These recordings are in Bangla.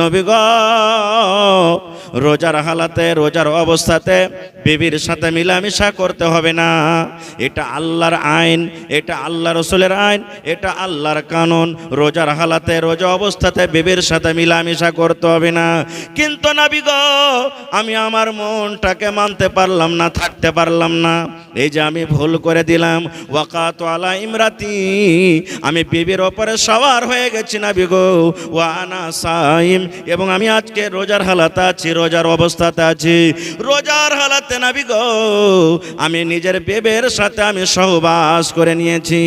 নবী গো, রোজার হালাতে, রোজার অবস্থাতে বিবির সাথে মিলামিশা করতে হবে না। এটা আল্লাহর আইন, এটা আল্লাহ রসুলের আইন, এটা আল্লাহর কানুন। রোজার হালাতে, রোজা অবস্থাতে বিবির সাথে মিলামিশা করতে হবে না। কিন্তু নবী গো, আমি আমার মনটাকে মানতে পারলাম না, থাকতে পারলাম না। এই যে আমি ভুল করে দিলাম, ওয়াকাতু আলা ইমরাতি, আমি বিবির ওপরে সওয়ার হয়ে গেছি নবী গো, ওয়া আনা সাইম, এবং আমি আজকে রোজার হালাতে আছি, রোজার অবস্থাতে আছি। রোজার হালাতে নবী গো, আমি নিজের বিবির সাথে আমি সহবাস করে নিয়েছি।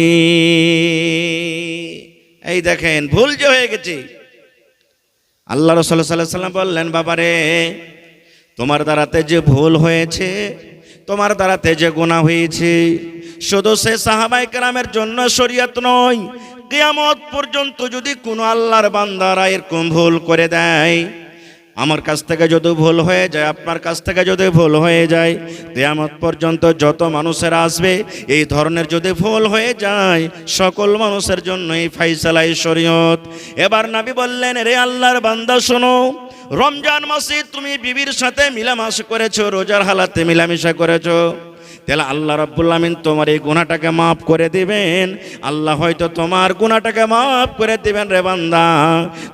এই দেখেন, ভুল যে হয়ে গেছে। আল্লাহ রাসূল সাল্লাল্লাহু আলাইহি ওয়াসাল্লাম বললেন, বাবারে, তোমার দ্বারাতে যে ভুল হয়েছে, তোমার দ্বারাতে যে গুনাহ হয়েছে, শুধু সে সাহাবায়ে কেরামের জন্য শরীয়ত নয়, কিয়ামত পর্যন্ত যদি কোনো আল্লাহর বান্দারা এরকম ভুল করে দেয়, আমার কাছ থেকে যদি ভুল হয়ে যায়, আপনার কাছ থেকে যদি ভুল হয়ে যায়, কিয়ামত পর্যন্ত যত মানুষেরা আসবে, এই ধরনের যদি ভুল হয়ে যায়, সকল মানুষের জন্য এই ফায়সালা, এই শরীয়ত। এবার নবী বললেন, রে আল্লাহর বান্দা শোনো, রমজান মাসে তুমি বিবির সাথে মিলামেশা করেছো, রোজার হালাতে মিলামেশা করেছো, তাহলে আল্লাহ রাব্বুল আমিন তোমার এই গুনাহটাকে মাফ করে দিবেন। আল্লাহ হয়তো তোমার গুনাহটাকে মাফ করে দিবেন রে বান্দা।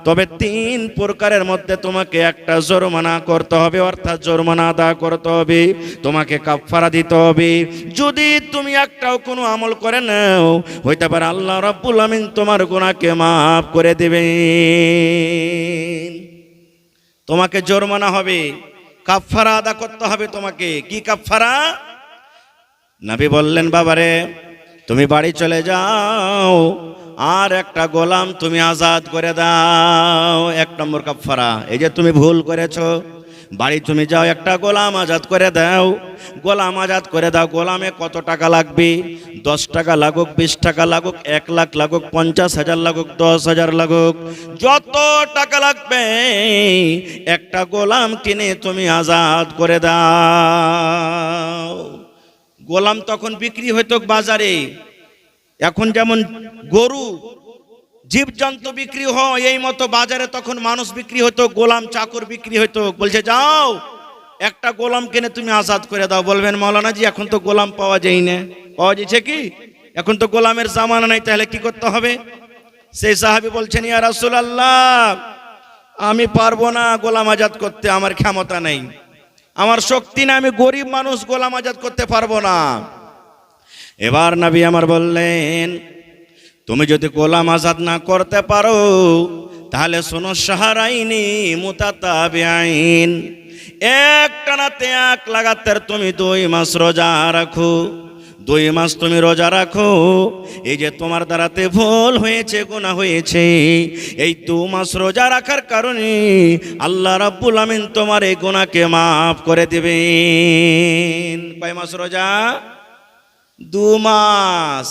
তবে 3 প্রকারের মধ্যে তোমাকে একটা জরিমানা করতে হবে, অর্থাৎ জরিমানা আদা করতে হবে, তোমাকে কাফারা দিতে হবে। যদি তুমি একটাও কোনো আমল করে নাও, হইতে পারে আল্লাহ রাব্বুল আমিন তোমার গুনাহকে মাফ করে দিবেন। তোমাকে জরিমানা হবে, কাফারা আদা করতে হবে তোমাকে। কি কাফারা? নবী বললেন, বাবারে, তুমি বাড়ি চলে যাও, আর একটা গোলাম তুমি আজাদ করে দাও। 1 নম্বর কাফারা। এই যে তুমি ভুল করেছো, বাড়ি তুমি যাও, একটা গোলাম আজাদ করে দাও। গোলাম আজাদ করে দাও। গোলামে কত টাকা লাগবে? 10 টাকা লাগুক, 20 টাকা লাগুক, 1 লাখ লাগুক, 50,000 লাগুক, 10,000 লাগুক, যত টাকা লাগবে, একটা গোলাম কিনে তুমি আজাদ করে দাও। গোলাম তখন বিক্রি হইতো বাজারে, এখন যেমন গরু, জীবজন্তু বিক্রি হয়, এই মতো বাজারে তখন মানুষ বিক্রি হতো, গোলাম চাকর বিক্রি হতো। বলছে, যাও একটা গোলাম কিনে তুমি আজাদ করে দাও। বলবেন, মাওলানা জি, এখন তো গোলাম পাওয়া যায় না। পাওয়া যাচ্ছে কি? এখন তো গোলামের জামানা নাই, তাহলে কি করতে হবে? সেই সাহাবী বলছেন, ইয়া রাসূলুল্লাহ, আমি পারবো না গোলাম আজাদ করতে, আমার ক্ষমতা নেই, আমার শক্তি না, আমি গরিব মানুষ, গোলাম আজাদ করতে পারবো না। এবার নবী আমার বললেন, তুমি যদি গোলাম আজাদ না করতে পারো, তাহলে শোনো, শাহরাইনি মুতাতাবিআইন, একটানাতে এক লাগাতার তুমি 2 মাস রোজা রাখো। 2 মাস তুমি রোজা রাখো। এই যে তোমার দ্বারাতে ভুল হয়েছে, গুনাহ হয়েছে, এই 2 মাস রোজা রাখার কারণে আল্লাহ রাব্বুল আমিন তোমার এই গুনাহকে মাফ করে দিবেন। কয় মাস রোজা? 2 মাস।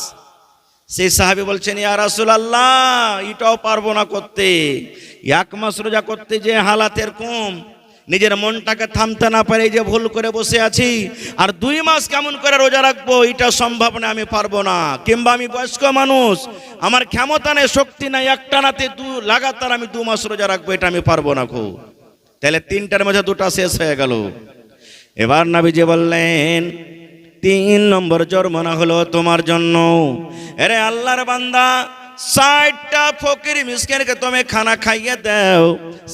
সেই সাহাবী বলছেন, ইয়া রাসূলুল্লাহ, এটাও পারবো না করতে। 1 মাস রোজা করতে যে হালাতের কম, নিজের মনটাকে থামতে না পারে, যে ভুল করে বসে আছি, আর 2 মাস কেমন করে রোজা রাখবো, এটা সম্ভব না, আমি পারবো না। কিংবা আমি বয়স্ক মানুষ, আমার ক্ষমতা নেই, শক্তি নাই, একটানাতে লাগাতার আমি 2 মাস রোজা রাখবো, এটা আমি পারবো না। তাহলে 3টার মধ্যে 2টা শেষ হয়ে গেল। এবার নবীজি বললেন, 3 নম্বর জরিমানা হলো তোমার জন্য। আরে আল্লাহর বান্দা, 60টা ফকির মিসকিনকে তুমি খানা খাইয়ে দাও।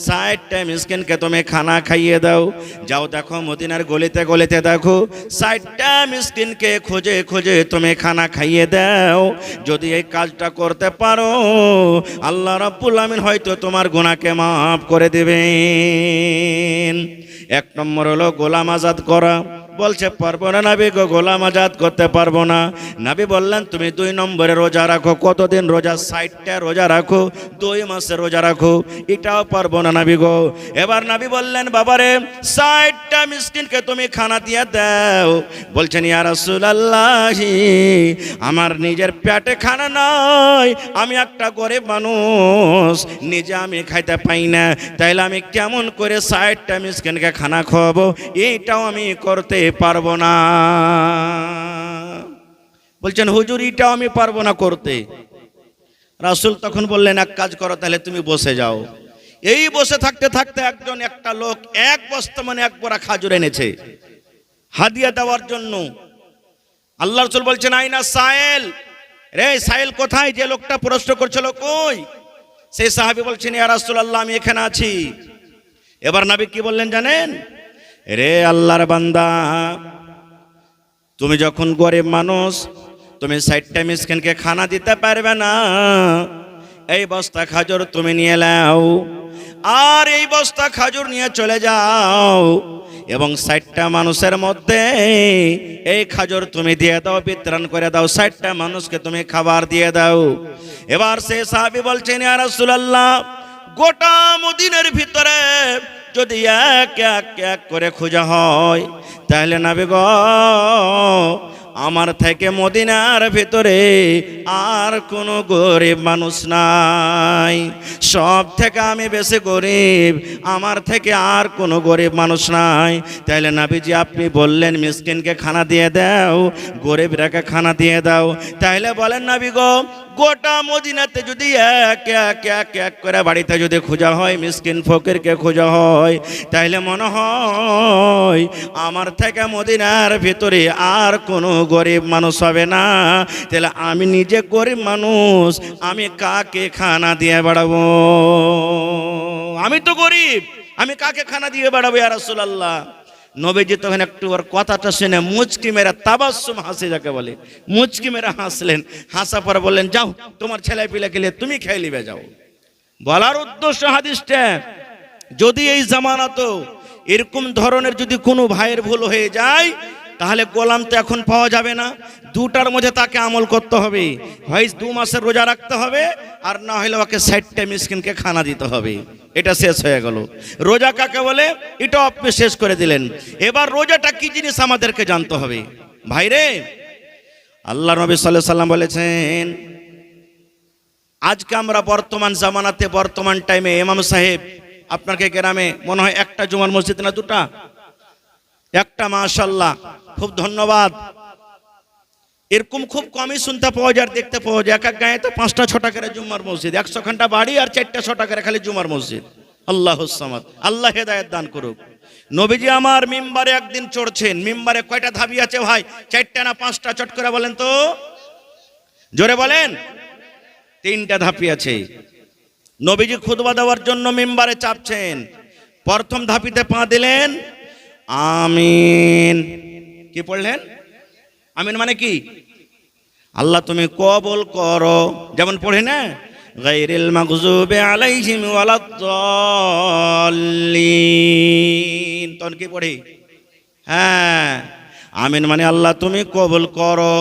60টা মিসকিনকে তুমি খানা খাইয়ে দাও। যাও দেখো, মদিনার গলিতে গলিতে দেখো, 60টা মিসকিনকে খুঁজে খুঁজে তুমি খানা খাইয়ে দাও। যদি এই কাজটা করতে পারো, আল্লাহ রাব্বুল আমিন হয়তো তোমার গুনাহকে মাফ করে দেবেন। 1 নম্বর হলো গোলাম আজাদ করা। বলছে, পারবো না নবী গো, গোলাম আজাদ করতে পারবো না। নবী বললেন, তুমি 2 নম্বরে রোজা রাখো। কতদিন রোজা? 60টা রোজা রাখো, 2 মাসে রোজা রাখো, এটাও পারবো না নবী গো। এবার নবী বললেন, বাবারে, 60টা মিসকিনকে তুমি খানা দিয়ে দাও। বলছেন, ইয়া রাসূলুল্লাহ, আমার নিজের পেটে খানা নাই, আমি একটা গরিব মানুষ, নিজে আমি খাইতে পাই না, তাইলে আমি কেমন করে 60টা মিসকিনকে খানা খাওয়াবো? এইটাও আমি করতে পারবো না। বলছেন, হুজুর, এটাও আমি পারবো না করতে। রাসূল তখন বললেন, এক কাজ করো, তাহলে তুমি বসে যাও। এই বসে থাকতে থাকতে একজন একটা লোক এক বস্তা মানে এক বড়া খাজুর এনেছে হাদিয়া দেওয়ার জন্য। আল্লাহ রাসূল বলছেন আইনা সাইল, রে সাইল কোথায়? যে লোকটা প্রশ্ন করছিল কই? সেই সাহাবী বলছেন ইয়া রাসূলুল্লাহ আমি এখানে আছি। এবার নবী কি বললেন জানেন? রে আল্লাহর বান্দা, তুমি যখন গরিব মানুষ, তুমি 60টা মিসকিনকে খানা দিতে পারবে না, এই বস্তা খাজুর তুমি নিয়ে নাও, আর এই বস্তা খাজুর নিয়ে চলে যাও এবং 60টা মানুষের মধ্যে এই খাজুর তুমি দিয়ে দাও, বিতরণ করে দাও, 60টা মানুষকে তুমি খাবার দিয়ে দাও। এবার সেই সাহাবী বলছেন ইয়া রাসূলুল্লাহ, গোটা মদিনার ভিতরে যদি এক এক এক করে খোঁজা হয় তাহলে নবী গো আমার থেকে মদিনার ভিতরে আর কোনো গরিব মানুষ নাই, সব থেকে আমি বেশি গরিব, আমার থেকে আর কোনো গরিব মানুষ নাই। তাহলে নবীজি আপনি বললেন মিসকিনকে খানা দিয়ে দাও, গরিবরাকে খানা দিয়ে দাও, তাহলে বলেন নবী গো গোটা মদিনাতে যদি এক এক এক এক করে বাড়িতে যদি খোঁজা হয়, মিসকিন ফকিরকে খোঁজা হয়, তাহলে মনে হয় আমার থেকে মদিনার ভিতরে আর কোনো গরিব মানুষ হবে না। তাহলে আমি নিজে গরিব মানুষ, আমি কাকে খানা দিয়ে বাড়াবো? আমি তো গরিব, আমি কাকে খানা দিয়ে বাড়াবো ইয়া রাসূলুল্লাহ? নবীজি তখন একটু ওর কথাটা শুনে মুচকি মেরা তাবাসসুম হাসি যাকে বলে, মুচকি মেরা হাসলেন। হাসা পরে বললেন যাও তোমার ছেলে পিলাকে নিয়ে তুমি খেয়ে নিবে যাও। বলার উদ্দেশ্য হাদিসটা, যদি এই জামানাতো এরকম ধরনের যদি কোনো ভাইয়ের ভুল হয়ে যায় তাহলে গোলাম তো এখন পাওয়া যাবে না, দুটার মধ্যে তাকে আমল করতে হবে, হয় 2 মাসের রোজা রাখতে হবে আর না হলে ওকে 60টা মিসকিনকে খানা দিতে হবে। এটা শেষ হয়ে গেল। রোজা কাকে বলে এটা আপনি শেষ করে দিলেন। এবার রোজাটা কি জিনিস আমাদেরকে জানতে হবে। ভাইরে আল্লাহ নবী সাল্লাল্লাহু আলাইহি সাল্লাম বলেছেন আজকে আমরা বর্তমান জামানাতে বর্তমান টাইমে ইমাম সাহেব আপনাকে গ্রামে মনে হয় একটা জুমার মসজিদ না দুটা? একটা, মাশাআল্লাহ, খুব ধন্যবাদ। এরকম খুব কমই শুনতে পাওয়া যায়, দেখতে পাওয়া যায়। এক এক গায়ে তো 5টা 6টা করে জুমার মসজিদ, 100খানটা বাড়ি আর 4টা 6টা করে খালি জুমার মসজিদ। আল্লাহুস সামাদ, আল্লাহ হেদায়েত দান করুক। নবীজি আমার মিম্বারে একদিন চড়ছেন। মিম্বারে কয়টা ধাপি আছে ভাই? 4টা না 5টা? চট করে বলেন তো, জোরে বলেন। 3টা ধাপি আছে। নবীজি খুতবা দেওয়ার জন্য মিম্বারে চাপছেন। প্রথম ধাপিতে পা দিলেন, আমিন। কি পড়লেন? আমিন মানে কি? আল্লাহ তুমি কবুল করো। যেমন পড়ে না, গায়রিল মাগযুবি আলাইহিম ওয়ালাদ-দাল্লিন, তখন কি পড়ি? হ্যাঁ, আমিন মানে আল্লাহ তুমি কবুল করো।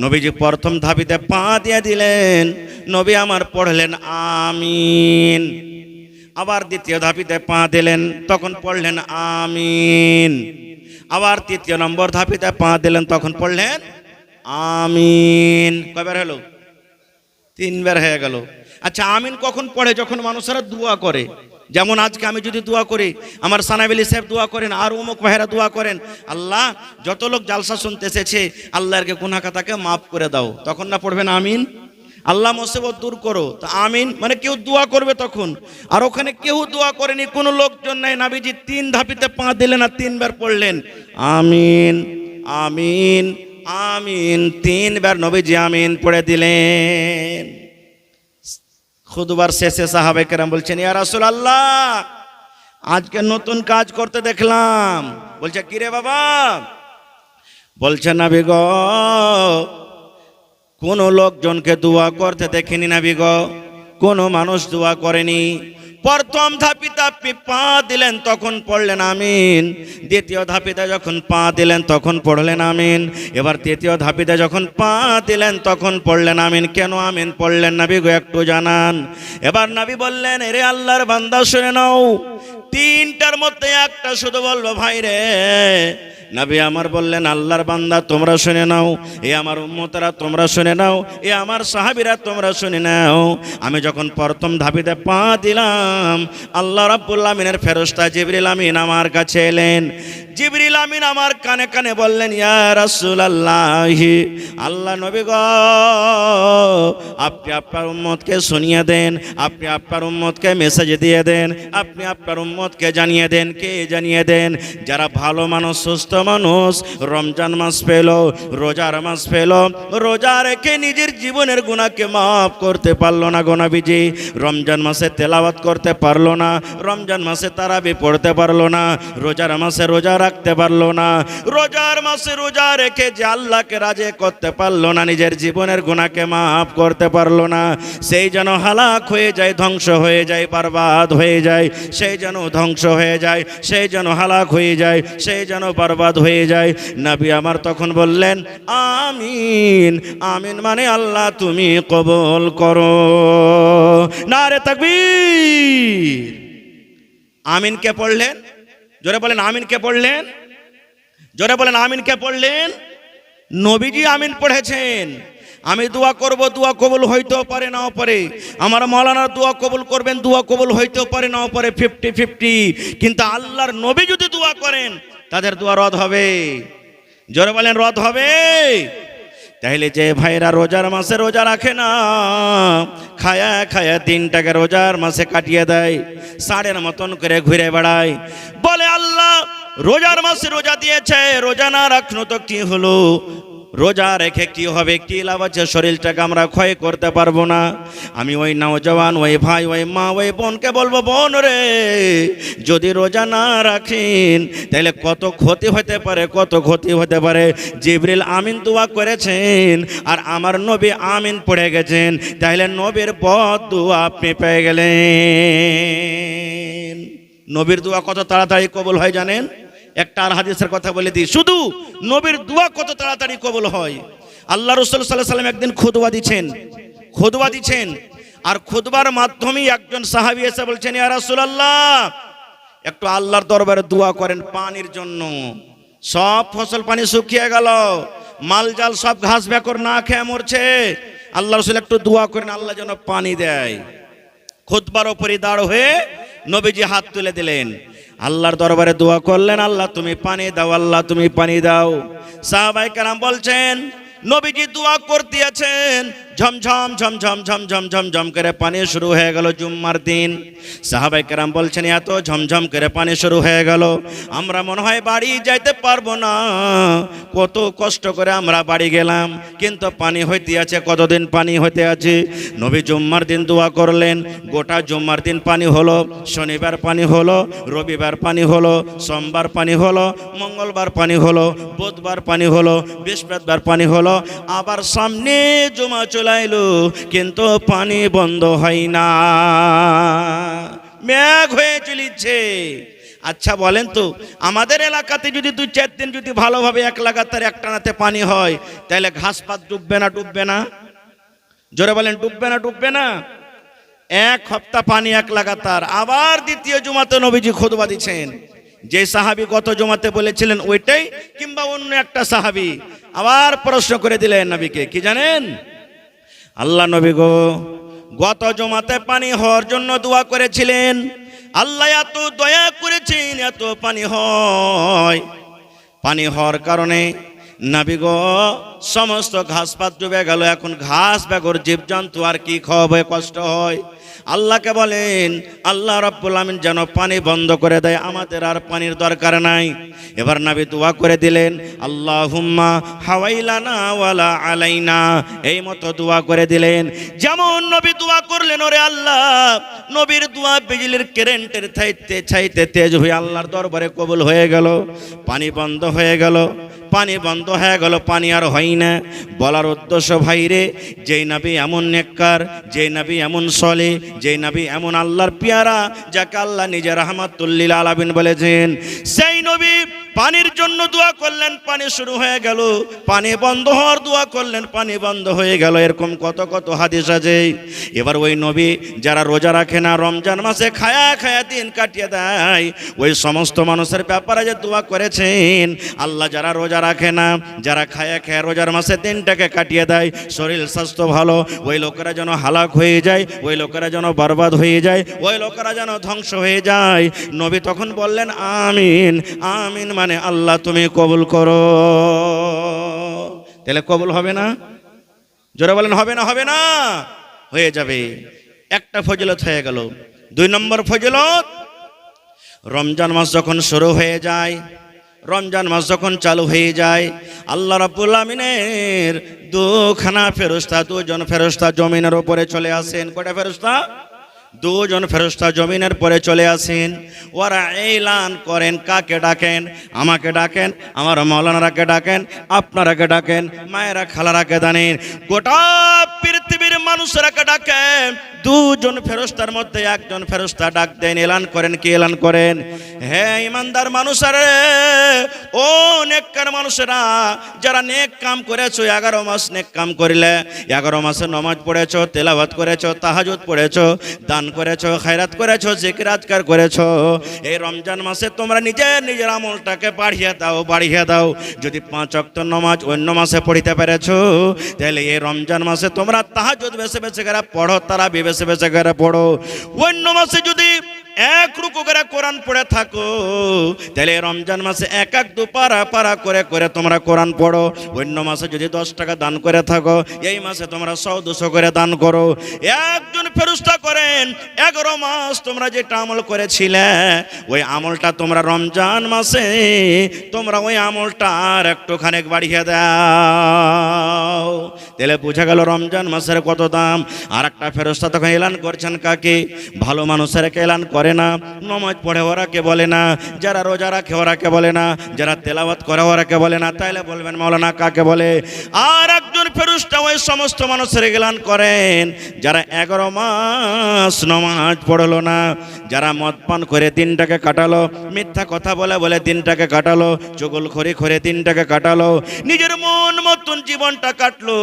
নবীজি প্রথম ধাপিতে পা দিয়ে দিলেন, নবী আমার পড়লেন আমিন। আবার দ্বিতীয় ধাপিতে পা দিলেন, তখন পড়লেন আমিন। আবার 3 নম্বর ধাপিতে পা দিলেন, তখন পড়লেন আমিন। কয়বার হলো? 3 বার হয়ে গেল। আচ্ছা, আমিন কখন পড়ে? যখন মানুষেরা দোয়া করে। যেমন আজকে আমি যদি দোয়া করি, আমার সানাবিলি সাহেব দোয়া করেন, আর অমুক ভাইরা দোয়া করেন, আল্লাহ যত লোক জালসা শুনতে এসেছে আল্লাহরকে গুনাহ খাতাকে মাফ করে দাও, তখন না পড়বেন আমিন? আল্লাহ মুসিবত দূর করো, তো আমিন মানে কেউ দোয়া করবে তখন। আর ওখানে কেউ দোয়া করেনি, কোনো লোকজন নাই। নবীজি 3 ধাপিতে পা দিলেন আর 3 বার পড়লেন আমিন আমিন আমিন। 3 বার নবীজি আমিন পড়ে দিলেন। খুতবার শেষে সাহাবায়ে কেরাম বলছেন ইয়া রাসূলুল্লাহ আজকে নতুন কাজ করতে দেখলাম। বলছে কি রে বাবা? বলছে নবী গো কোন লোকজনকে দোয়া করতে দেখিনি নবী গো, কোনো মানুষ দোয়া করেনি। প্রথম ধাপিতে আপনি পা দিলেন তখন পড়লেন আমিন, দ্বিতীয় ধাপিতে যখন পা দিলেন তখন পড়লেন আমিন, এবার তৃতীয় ধাপিতে যখন পা দিলেন তখন পড়লেন আমিন। কেন আমিন পড়লেন নবী গো একটু জানান। এবার নবী বললেন এরে আল্লাহর বান্দা শুনে নাও, 3টার মধ্যে একটা শুধু বলবো ভাই রে। নবী আমার বললেন আল্লাহর বান্দা তোমরা শুনে নাও, এ আমার উম্মতরা তোমরা শুনে নাও, এ আমার সাহাবীরা তোমরা শুনে নাও। আমি যখন প্রথম ধাপিতে পা দিলাম, আল্লাহ রাব্বুল আমিনের ফেরেশতা জিবরিল আমিন আমার কাছে এলেন। জিবরিল আমিন আমার কানে কানে বললেন, ইয়া রাসূলুল্লাহ, আল্লাহ নবী গো, আপনি আপনার উম্মতকে শুনিয়ে দেন, আপনি আপনার উম্মতকে মেসেজ দিয়ে দেন, আপনি আপনার উম্মতকে জানিয়ে দেন। কে জানিয়ে দেন? যারা ভালো মানুষ, সুস্থ মানুষ, রমজান মাস পেল, রোজার মাস পেল, রোজা রেখে নিজের জীবনের গুনাহকে মাফ করতে পারলো না গো নবীজি, রমজান মাসে তেলাওয়াত করতে পারলো না, রমজান মাসে তারাবি পড়তে পারলো না, রোজার মাসে রোজা রাখতে পারলো না, রোজার মাসে রোজা রেখে যে আল্লাহকে রাজি করতে পারলো না, নিজের জীবনের গুনাহকে মাফ করতে পারলো না, সেই যেন হালাক হয়ে যায়, ধ্বংস হয়ে যায়, বরবাদ হয়ে যায়, সেই যেন ধ্বংস হয়ে যায়, সেই যেন হালাক হয়ে যায়, সেই যেন বরবাদ হয়ে যায়। নবী আমার তখন বললেন, আমিন। আমিন মানে আল্লাহ তুমি কবুল করো। নারে তাকবীর। আমিন কে পড়লেন? জোরে বলেন আমিন কে পড়লেন? জোরে বলেন আমিন কে পড়লেন? নবীজি আমিন পড়েছেন। আমি দোয়া করব, দোয়া কবুল হইতেও পারে নাও পারে, আমার মাওলানা দোয়া কবুল করবেন, দোয়া কবুল হইতেও পারে নাও পারে, 50-50। কিন্তু আল্লাহর নবী যদি দোয়া করেন তাদের দোয়া রদ হবে। জোরে বলেন রদ হবে। তাহলে যে ভাইরা রোজার মাসে রোজা রাখে না, খায়া খায়া দিনটাকে রোজার মাসে কাটিয়ে দেয়, ষাঁড়ের মতন করে ঘুরে বেড়ায়, বলে আল্লাহ রোজার মাসে রোজা দিয়েছে, রোজা না রাখনো তো কি হলো, রোজা রেখে কি হবে, কি লাভ আছে, শরীরটাকে আমরা ক্ষয় করতে পারবো না। আমি ওই নওজওয়ান, ওই ভাই, ওই মা, ওই বোনকে বলবো, বোন রে, যদি রোজা না রাখেন তাহলে কত ক্ষতি হতে পারে, কত ক্ষতি হতে পারে। জিবরিল আমিন দোয়া করেছেন আর আমার নবী আমিন পড়ে গেছেন, তাহলে নবীর বদদুয়া আপনি পেয়ে গেলেন। নবীর দোয়া কত তাড়াতাড়ি কবুল হয় জানেন? একটা আর হাদিসের কথা বলে দিই, শুধু নবীর দোয়া কত তাড়াতাড়ি কবুল হয়। আল্লাহ রাসূল সাল্লাল্লাহু আলাইহি ওয়াসাল্লাম একদিন খুতবা দিচ্ছেন, আর খুতবার মাধ্যমেই একজন সাহাবী এসে বলছেন, ইয়া রাসূলুল্লাহ, একটু আল্লাহর দরবারে দোয়া করেন পানির জন্য। সব ফসল পানি শুকিয়ে গেল, মালজাল সব ঘাস বেকর না খেয়ে মরছে, আল্লাহ রাসূল একটু দোয়া করেন আল্লাহ যেন পানি দেয়। খুতবার উপরে দাঁড় হয়ে নবীজি হাত তুলে দিলেন, আল্লাহর দরবারে দোয়া করলেন, আল্লাহ তুমি পানি দাও, আল্লাহ তুমি পানি দাও। সাহাবায়ে কেরাম বলছেন, নবীজি দোয়া করতে আছেন, ঝমঝম ঝমঝম ঝমঝম ঝমঝম করে পানি শুরু হয়ে গেল। জুম্মার দিন সাহাবায়ে কেরাম বলছেন, এত ঝমঝম করে পানি শুরু হয়ে গেল, আমরা মনে হয় বাড়ি যাইতে পারবো না, কত কষ্ট করে আমরা বাড়ি গেলাম, কিন্তু পানি হইতে আছে, কতদিন পানি হইতে আছে। নবী জুম্মার দিন দোয়া করলেন, গোটা জুম্মার দিন পানি হলো, শনিবার পানি হলো, রবিবার পানি হলো, সোমবার পানি হলো, মঙ্গলবার পানি হলো, বুধবার পানি হলো, বৃহস্পতিবার পানি হলো, আবার সামনে জুমা চলে এলো, কিন্তু পানি বন্ধ হয় না, মেঘ হয়ে চলিছে। আচ্ছা বলেন তো, আমাদের এলাকাতে যদি 2-4 দিন যদি ভালোভাবে এক লাগাতার একটানাতে পানি হয়, তাহলে ঘাস পাত ডুববে না? ডুববে না? জোরে বলেন ডুববে না? ডুববে না? এক সপ্তাহ পানি এক লাগাতার। আবার দ্বিতীয় জুমাতে নবীজি খুতবা দিচ্ছেন, যে সাহাবী গত জুমাতে বলেছিলেন ওইটাই, কিংবা অন্য একটা সাহাবী আবার প্রশ্ন করে দিলেন নবীকে, কি জানেন? আল্লাহ নবী গো, গত জুমাতে পানি হওয়ার জন্য দোয়া করেছিলেন, আল্লাহ এত দয়া করেছেন, এত পানি হয়, পানি হওয়ার কারণে নবী গো সমস্ত ঘাস পাত ডুবে গেল, এখন ঘাস বেগর জীবজন্তু আর কি খাওয়াবে, কষ্ট হয়। আল্লাহকে বলেন, আল্লাহ রাব্বুল আমিন যেন পানি বন্ধ করে দেয়, আমাদের আর পানির দরকার নাই। এবার নবী দোয়া করে দিলেন, আল্লাহুম্মা হাওয়াইলানা ওয়ালা আলাইনা, এই মতো দোয়া করে দিলেন। যেমন নবী দোয়া করলেন, ওরে আল্লাহ, নবীর দোয়া বিজলির কারেন্টের চাইতে তেজ হয়ে আল্লাহর দরবারে কবুল হয়ে গেল, পানি বন্ধ হয়ে গেল, পানি বন্ধ হয়ে গেল, পানি আর হয় না। বলার উদ্দেশ্য ভাইরে, যেই নবী এমন নেককার, যেই নবী এমন সলে, যেই নবী এমন আল্লাহর পেয়ারা, যাকে আল্লাহ নিজে রাহমাতুল লিল আলামিন বলেছেন, সেই নবী পানির জন্য দোয়া করলেন, পানি শুরু হয়ে গেল, পানি বন্ধ হওয়ার দোয়া করলেন, পানি বন্ধ হয়ে গেল। এরকম কত কত হাদিস আছে। এবার ওই নবী যারা রোজা রাখে না, রমজান মাসে খায়া খায়া দিন কাটিয়ে দেয়, ওই সমস্ত মানুষের ব্যাপারে যে দোয়া করেছেন, আল্লাহ যারা রোজা রাখে না, যারা খায়া খায়া রোজার মাসে দিনটাকে কাটিয়ে দেয়, শরীর স্বাস্থ্য ভালো, ওই লোকেরা যেন হালাক হয়ে যায়, ওই লোকেরা যেন বরবাদ হয়ে যায়, ওই লোকেরা যেন ধ্বংস হয়ে যায়। নবী তখন বললেন আমিন। আমিন মানে মানে আল্লাহ তুমি কবুল করো। তাহলে কবুল হবে না? জোরে বলেন হবে না? হবে না, হয়ে যাবে। একটা ফজিলত হয়ে গেল। 2 নম্বর ফজিলত, রমজান মাস যখন শুরু হয়ে যায়, রমজান মাস যখন চালু হয়ে যায়, আল্লাহ রাব্বুল আমিনের দুখানা ফেরেশতা, 2 জন ফেরেশতা জমিনের উপরে চলে আসেন। কয়টা ফেরেশতা? 2 জন ফেরেশতা জমিনের পরে চলে আসেন। ওরা এলান করেন, কাকে ডাকেন? আমাকে ডাকেন, আমার মাওলানারাকে ডাকেন, আপনারাকে ডাকেন, মায়েরা খালারাকে ডাকেন, গোটা পৃথিবীর মানুষরাকে ডাকেন। 2 জন ফেরেশতার মধ্যে 1 জন ফেরেশতা ডাক দেন, এলান করেন। কি এলান করেন? হে ইমানদার মানুষেরা, ও নেককার মানুষেরা, যারা নেক কাম করেছো, 11 মাস নেক কাম করিলে, 11 মাসে নামাজ পড়েছো, তেলাওয়াত করেছো, তাহাজ্জুদ পড়েছো, দান করেছো, খায়রাত করেছো, জিকির আজকার করেছো, এই রমজান মাসে তোমরা নিজের আমলটাকে বাড়িয়ে দাও। যদি 5 ওয়াক্ত নামাজ অন্য মাসে পড়িতে পেরেছো, তাহলে এই রমজান মাসে তোমরা তাহাজ্জুদ বেশি বেশি করে পড়ো, তারাবি বেশি বেশি করে পড়ো। অন্য মাসে যদি 1 রুকু করে কোরআন পড়ে থাকো, তাহলে রমজান মাসে 1-2 পারা করে তোমরা কোরআন পড়ো। অন্য মাসে যদি 10 টাকা দান করে থাকো, এই মাসে তোমরা 100-200 করে দান করো। একজন ফেরেশতা করেন 11 মাস তোমরা যেটা আমল করেছিলে, ওই আমলটা তোমরা রমজান মাসে তোমরা ওই আমলটা আর একটুখানি বাড়িয়ে দাও। তাহলে বোঝা গেল রমজান মাসের কত দাম। আর একটা ফেরেশতা তখন এলান করছেন কাকে? ভালো মানুষেরকে এলান করে না, নামাজ পড়ে ওরাকে বলে না, যারা রোজা রাখে ওরাকে বলে না, যারা তেলাওয়াত করে ওরাকে বলে না। তাইলে বলবেন মাওলানা কাকে বলে? আর একজন ফেরেশতা ওই সমস্ত মানুষের এলান করেন যারা 11 মাস নামাজ পড়লো না, যারা মদ পান করে দিনটাকে কাটালো, মিথ্যা কথা বলে দিনটাকে কাটালো, চুগলখড়ি করে দিনটাকে কাটালো, নিজের মন মতন জীবনটা কাটলো,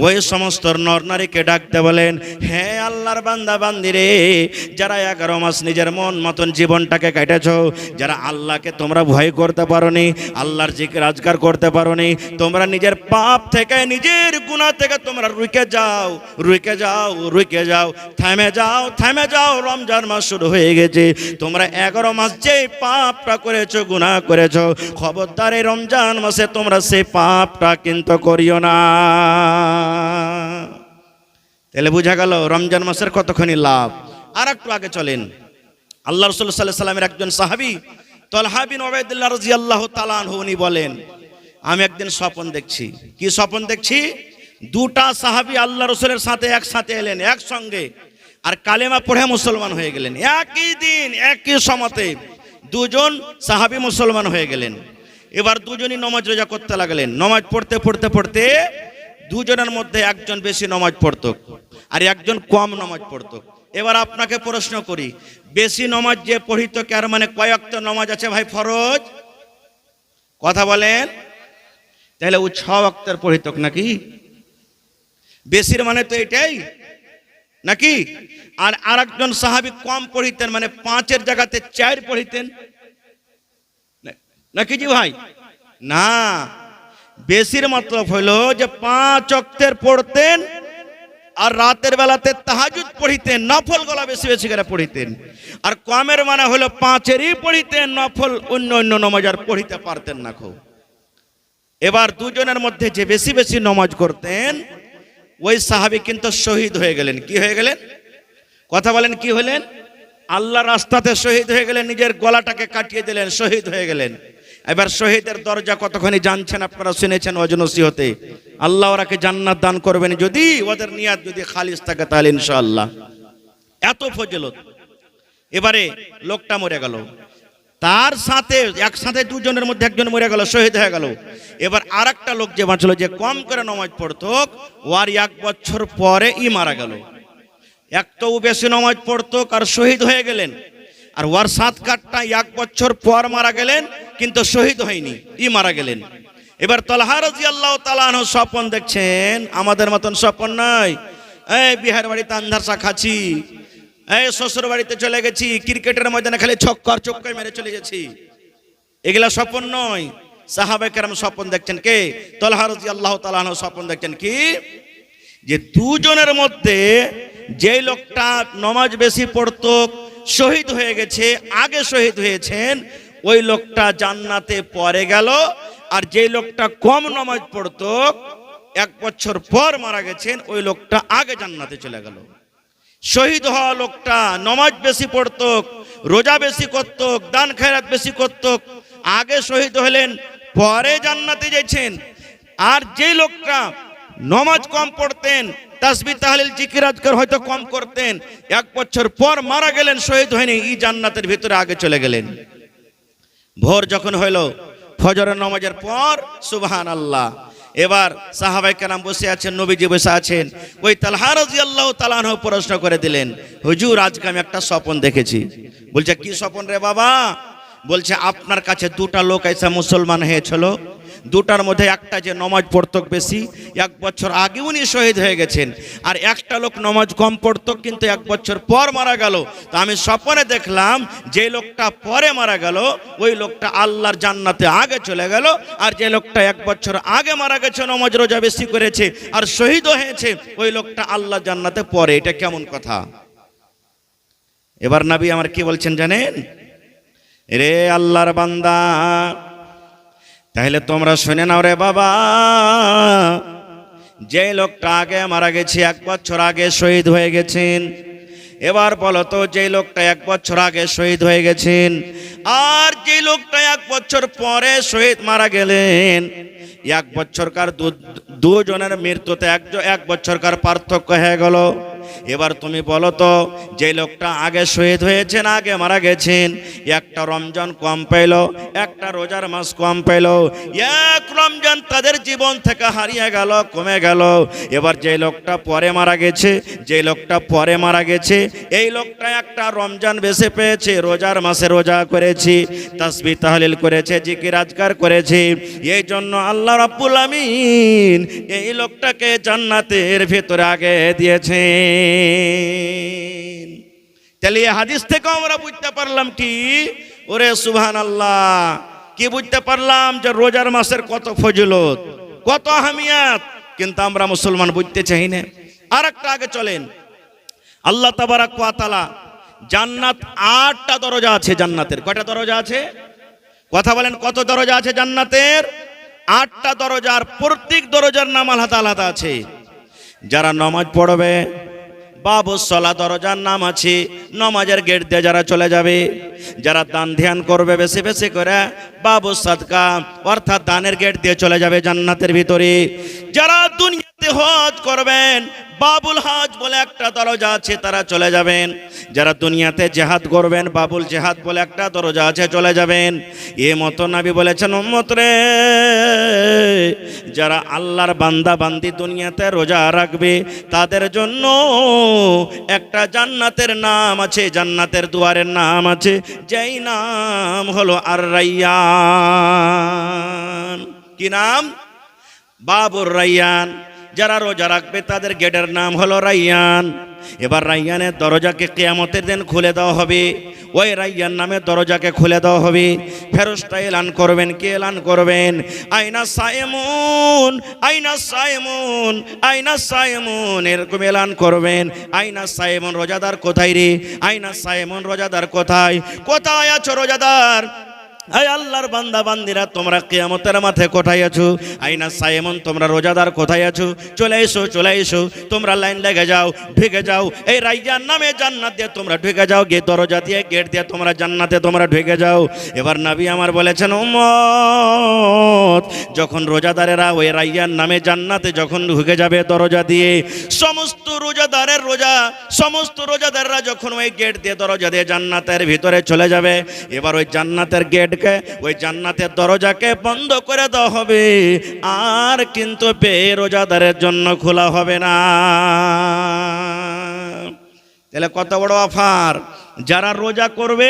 ওই সমস্ত নর নারীকে ডাকতে বলেন, হে আল্লাহর বান্দা বান্দিরে, যারা 11 মাস নিজের মন মতন জীবনটাকে কেটেছো, যারা আল্লাহকে তোমরা ভয় করতে পারোনি, আল্লাহর জিকির আজকার করতে পারোনি, তোমরা নিজের পাপ থেকে, নিজের গুনাহ থেকে তোমরা রুকে যাও, থেমে যাও। রমজান মাস শুরু হয়ে গেছে, তোমরা 11 মাস যে পাপটা করেছো, গুনাহ করেছো, খবরদার এই রমজান মাসে তোমরা সেই পাপটা কিন্তু করিও না। তাহলে বোঝা গেল রমজান মাসের কতখানি লাভ। আর একটু আগে চলেন, আল্লাহ রাসূল সাল্লাল্লাহু আলাইহি সাল্লামের একজন সাহাবী তালহা বিন উবাইদুল্লাহ রাদিয়াল্লাহু তাআলা আনহু, উনি বলেন, আমি একদিন স্বপ্ন দেখছি। কি স্বপ্ন দেখছি? 2টা সাহাবী আল্লাহ রাসূলের সাথে একসাথে এলেন একসঙ্গে, আর কালেমা পড়ে মুসলমান হয়ে গেলেন। একই দিন একই সময়তে 2 জন সাহাবী মুসলমান হয়ে গেলেন। এবার 2 জনই নামাজ রোজা করতে লাগলেন। নামাজ পড়তে 2 জনের মধ্যে একজন বেশি নামাজ পড়তো আর একজন কম নামাজ পড়তো। এবার আপনাকে প্রশ্ন করি, বেশি নামাজ যে পড়িত কার মানে কয় ওয়াক্ত নামাজ আছে ভাই ফরজ? কথা বলেন। তাহলে ও 6 ওয়াক্তের পড়িত নাকি? বেশির মানে তো এটাই নাকি? আর আরেকজন সাহাবী কম পড়িতেন, মানে 5-এর জায়গাতে 4 পড়িতেন নাকি জি ভাই? না, বেশির মতলব হলো যে 5 ওয়াক্তের পড়তেন আর রাতের বেলাতে তাহাজ্জুদ পড়িতেন, নফল গলা বেশি বেশি করে পড়িতেন। আর কমের মানে হলো 5-এরই পড়িতেন, নফল অন্য নামাজ আর পড়িতে পারতেন না খুব। এবার 2 জনের মধ্যে যে বেশি বেশি নামাজ করতেন, ওই সাহাবী কিন্তু শহীদ হয়ে গেলেন। কি হয়ে গেলেন? কথা বলেন, কি হলেন? আল্লাহর রাস্তাতে শহীদ হয়ে গেলেন, নিজের গলাটাকে কাটিয়ে দিলেন, শহীদ হয়ে গেলেন। এবার শহীদের দরজা কতখানি জানছেন আপনারা, শুনেছেন ওয়াজ নসিহতে। আল্লাহ ওরাকে জান্নাত দান করবেন যদি ওদের নিয়াত যদি খালিস থাকে, তাহলে ইনশাআল্লাহ। এত ফজিলত। এবারে লোকটা মরে গেল, তার সাথে একসাথে 2 জনের মধ্যে একজন মরে গেল, শহীদ হয়ে গেল। এবার আরেকটা লোক যে বাঁচলো, যে কম করে নামাজ পড়তো, ওর 1 বছর পরে মারা গেল। এক তো বেশি নামাজ পড়তো আর শহীদ হয়ে গেলেন, আর ওর 7 কাটটা 1 বছর পর মারা গেলেন, কিন্তু শহীদ হয়নি, মারা গেলেন। এবার তালহা রাদিয়াল্লাহু তাআলা আনহু স্বপ্ন দেখছেন, আমাদের মতন স্বপ্ন নয়, এই বিহার বাড়িতে আন্ধারসা খাচ্ছি, এই শ্বশুর বাড়িতে চলে গেছি, ক্রিকেটের ময়দানে খালি ছক্কা মেরে চলে গেছি, এগুলা স্বপ্ন নয়। সাহাবায়ে কেরাম স্বপ্ন দেখছেন। কে? তালহা রাদিয়াল্লাহু তাআলা আনহু স্বপ্ন দেখছেন কি, যে 2 জনের মধ্যে যে লোকটা নামাজ বেশি পড়তো, শহীদ হয়ে গেছে, আগে শহীদ হয়েছেন, ওই লোকটা জান্নাতে পড়ে গেল, আর যে লোকটা কম নামাজ পড়তো 1 বছর পর মারা গেছেন ওই লোকটা আগে জান্নাতে চলে গেল। শহীদ হওয়া লোকটা নামাজ বেশি পড়তো, রোজা বেশি করত, দান খয়রাত বেশি করত, আগে শহীদ হলেন, পরে জান্নাতে যাচ্ছেন। আর যে লোকটা নামাজ কম পড়তেন, তাসবিহ তাহলিল জিকির আজকার হয়তো কম করতেন, 1 বছর পর মারা গেলেন, শহীদ হয়নি, এই জান্নাতের ভিতরে আগে চলে গেলেন। ভোর যখন হইল, ফজরের নামাজের পর সুবহানাল্লাহ, এবার সাহাবায়ে কেরাম বসে আছেন, নবীজি বসে আছেন। ওই তালহা রাদিয়াল্লাহু তাআলা আনহু প্রশ্ন করে দিলেন, হুজুর আজকে আমি একটা স্বপ্ন দেখেছি। বলছে কি স্বপ্ন রে বাবা? বলছে আপনার কাছে 2টা লোক এসে মুসলমান হয়েছিল, 2টার মধ্যে একটা যে নামাজ পড়তো বেশি, 1 বছর আগে উনি শহীদ হয়ে গেছেন, আর একটা লোক নামাজ কম পড়তো কিন্তু 1 বছর পর মারা গেল। তো আমি স্বপ্নে দেখলাম যে লোকটা পরে মারা গেল ওই লোকটা আল্লাহর জান্নাতে আগে চলে গেল, আর যে লোকটা 1 বছর আগে মারা গেছে, নামাজ রোজা বেশি করেছে আর শহীদ হয়েছে, ওই লোকটা আল্লাহর জান্নাতে পরে। এটা কেমন কথা? এবার নবী আমার কি বলছেন জানেন? রে আল্লাহর বান্দা, তাহলে তোমরা শুনে নাও রে বাবা, যে লোকটা আগে মারা গেছে, 1 বছর আগে শহীদ হয়ে গেছেন, এবার বলো তো যে লোকটা 1 বছর আগে শহীদ হয়ে গেছেন আর যে লোকটা 1 বছর পরে শহীদ মারা গেলেন, 1 বছরকার দুজনের মৃত্যুতে 1 বছরকার পার্থক্য হয়ে গেল। এবার তুমি বলো তো যে লোকটা আগে শহীদ হয়েছেন, আগে মারা গেছেন, একটা রমজান কম পেল, একটা রোজার মাস কম পেল, 1 রমজান তাদের জীবন থেকে হারিয়ে গেল, কমে গেল। এবার যে লোকটা পরে মারা গেছে, যে লোকটা পরে মারা গেছে, এই লোকটা একটা রমজান বেশি পেয়েছে, রোজার মাসে রোজা করেছি, তাসবিহ তাহলিল করেছে, জিকির আজকার করেছে, এই জন্য আল্লাহ রাব্বুল আমিন এই লোকটাকে জান্নাতের ভিতরে আগে দিয়েছে। তাহলে এই হাদিস থেকে আমরা বুঝতে পারলাম কি, ওরে সুবহানাল্লাহ, কি বুঝতে পারলাম যে রোজার মাসের কত ফজিলত, কত আহমিয়াত, কিন্তু আমরা মুসলমান বুঝতে চাই না। আর একটা আগে চলেন, আল্লাহ তাবারাক ওয়া তাআলা জান্নাত 8টা দরজা আছে জান্নাতের। কয়টা দরজা আছে? কথা বলেন, কত দরজা আছে জান্নাতের? 8টা দরজা, আর প্রত্যেক দরজার নাম আলাদা আলাদা আছে। যারা নামাজ পড়বে, বাবুস সালাত দরজার নাম আছে, নামাজের গেট দিয়ে যারা চলে যাবে। যারা দান ধ্যান করবে বেশি বেশি করে, বাবুস সাদকা অর্থাৎ দানের গেট দিয়ে চলে যাবে জান্নাতের ভিতরে। যারা দুনিয়াতে হজ করবেন, বাবুল হজ বলে একটা দরজা আছে, তারা চলে যাবেন। যারা দুনিয়াতে জিহাদ করবেন, বাবুল জিহাদ বলে একটা দরজা আছে, চলে যাবেন। এ মতো নবী বলেছেন, উম্মত রে, যারা আল্লাহর বান্দা বান্দি দুনিয়াতে রোজা রাখবে তাদের জন্য একটা জান্নাতের নাম আছে, জান্নাতের দুয়ারের নাম আছে, যেই নাম হলো আর রায়্যান। কি নাম? বাবুর রায়্যান। যারা রোজা রাখবে তাদের গেটের নাম হলো রায়্যান। এবার রায়্যানের দরজাকে কিয়ামতের দিন খুলে দেওয়া হবে, ওই রায়্যান নামের দরজাকে খুলে দেওয়া হবে। ফেরেশতা এলান করবেন, কে এলান করবেন? আইনা সায়েমুন, আইনা সায়েমুন, আইনা সায়েমুন, এরকম এলান করবেন। আইনা সায়েমুন, রোজাদার কোথায় রে? আইনা সায়েমুন, রোজাদার কোথায়? কোথায় আছো রোজাদার? আই আল্লাহর বান্দা বান্দিরা, তোমরা কিয়ামতের মাঠে কোথায় আছো? আইনা সায়েমুন, তোমরা রোজাদার কোথায় আছো? চলে এসো, চলে এসো, তোমরা লাইন লেগে যাও, ঢুকে যাও, এই রায়্যান নামে জান্নাত দিয়ে তোমরা ঢুকে যাও, গেট দরজা দিয়ে, গেট দিয়ে তোমরা জান্নাতে তোমরা ঢুকে যাও। এবার নবী আমার বলেছেন, উম্মত, যখন রোজাদারেরা ওই রায়্যান নামে জান্নাতে যখন ঢুকে যাবে দরজা দিয়ে, সমস্ত রোজাদারের রোজা, সমস্ত রোজাদাররা যখন ওই গেট দিয়ে দরজা দিয়ে জান্নাতের ভিতরে চলে যাবে, এবার ওই জান্নাতের গেট, ওই জান্নাতের দরজাকে বন্ধ করে দেওয়া হবে, আর কিন্তু বেরোজাদারের জন্য খোলা হবে না। তাহলে কত বড় অফার! যারা রোজা করবে